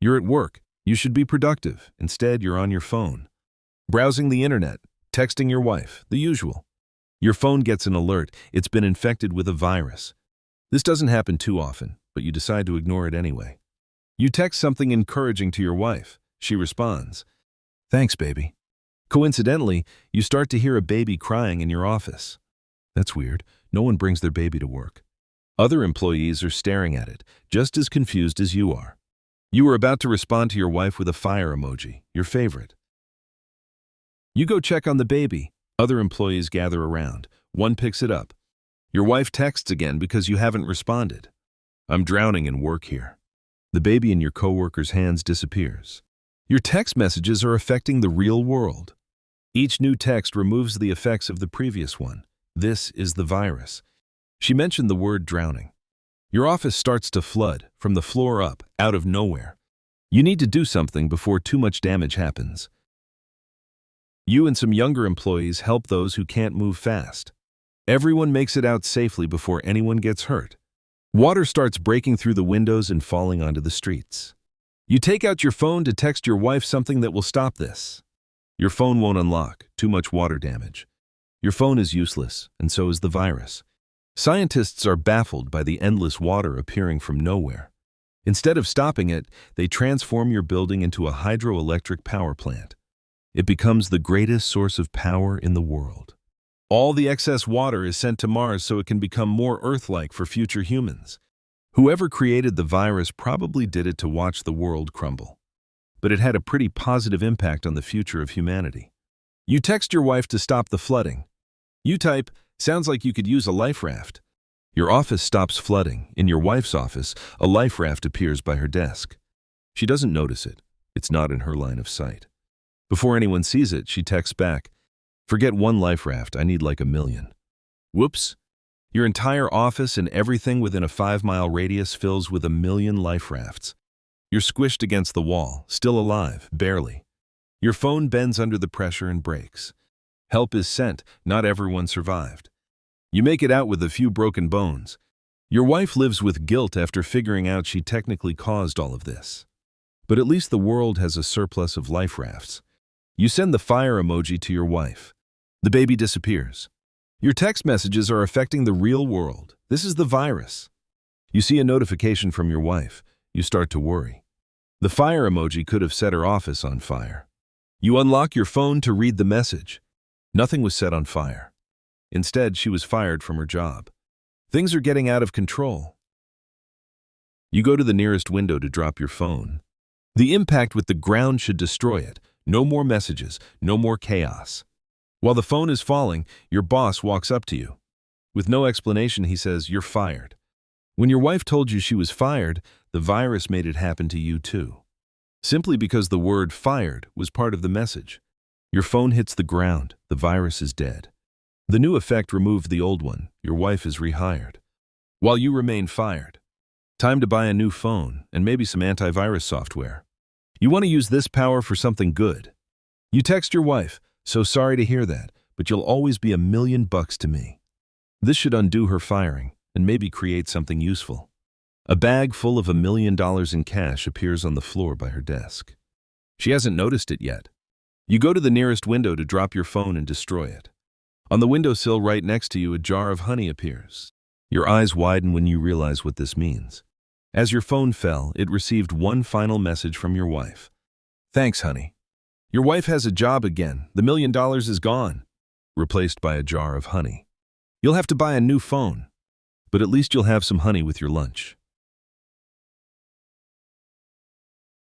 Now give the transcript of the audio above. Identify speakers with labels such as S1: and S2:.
S1: You're at work. You should be productive. Instead, you're on your phone. Browsing the internet, texting your wife, the usual. Your phone gets an alert. It's been infected with a virus. This doesn't happen too often, but you decide to ignore it anyway. You text something encouraging to your wife. She responds, "Thanks, baby." Coincidentally, you start to hear a baby crying in your office. That's weird. No one brings their baby to work. Other employees are staring at it, just as confused as you are. You are about to respond to your wife with a fire emoji, your favorite. You go check on the baby. Other employees gather around. One picks it up. Your wife texts again because you haven't responded. "I'm drowning in work here." The baby in your coworker's hands disappears. Your text messages are affecting the real world. Each new text removes the effects of the previous one. This is the virus. She mentioned the word drowning. Your office starts to flood, from the floor up, out of nowhere. You need to do something before too much damage happens. You and some younger employees help those who can't move fast. Everyone makes it out safely before anyone gets hurt. Water starts breaking through the windows and falling onto the streets. You take out your phone to text your wife something that will stop this. Your phone won't unlock, too much water damage. Your phone is useless, and so is the virus. Scientists are baffled by the endless water appearing from nowhere. Instead of stopping it, they transform your building into a hydroelectric power plant. It becomes the greatest source of power in the world. All the excess water is sent to Mars so it can become more Earth-like for future humans. Whoever created the virus probably did it to watch the world crumble. But it had a pretty positive impact on the future of humanity. You text your wife to stop the flooding. You type, "Sounds like you could use a life raft." Your office stops flooding. In your wife's office, a life raft appears by her desk. She doesn't notice it. It's not in her line of sight. Before anyone sees it, she texts back, "Forget one life raft, I need like 1,000,000. Whoops. Your entire office and everything within a 5-mile radius fills with 1,000,000 life rafts. You're squished against the wall, still alive, barely. Your phone bends under the pressure and breaks. Help is sent, not everyone survived. You make it out with a few broken bones. Your wife lives with guilt after figuring out she technically caused all of this. But at least the world has a surplus of life rafts. You send the fire emoji to your wife. The baby disappears. Your text messages are affecting the real world. This is the virus. You see a notification from your wife. You start to worry. The fire emoji could have set her office on fire. You unlock your phone to read the message. Nothing was set on fire. Instead, she was fired from her job. Things are getting out of control. You go to the nearest window to drop your phone. The impact with the ground should destroy it. No more messages, no more chaos. While the phone is falling, your boss walks up to you. With no explanation, he says, "You're fired." When your wife told you she was fired, the virus made it happen to you too. Simply because the word "fired" was part of the message. Your phone hits the ground, the virus is dead. The new effect removed the old one, your wife is rehired. While you remain fired. Time to buy a new phone and maybe some antivirus software. You want to use this power for something good. You text your wife, "So sorry to hear that, but you'll always be $1,000,000 to me." This should undo her firing and maybe create something useful. A bag full of $1,000,000 in cash appears on the floor by her desk. She hasn't noticed it yet. You go to the nearest window to drop your phone and destroy it. On the windowsill right next to you, a jar of honey appears. Your eyes widen when you realize what this means. As your phone fell, it received one final message from your wife. "Thanks, honey." Your wife has a job again. The $1,000,000 is gone, replaced by a jar of honey. You'll have to buy a new phone, but at least you'll have some honey with your lunch.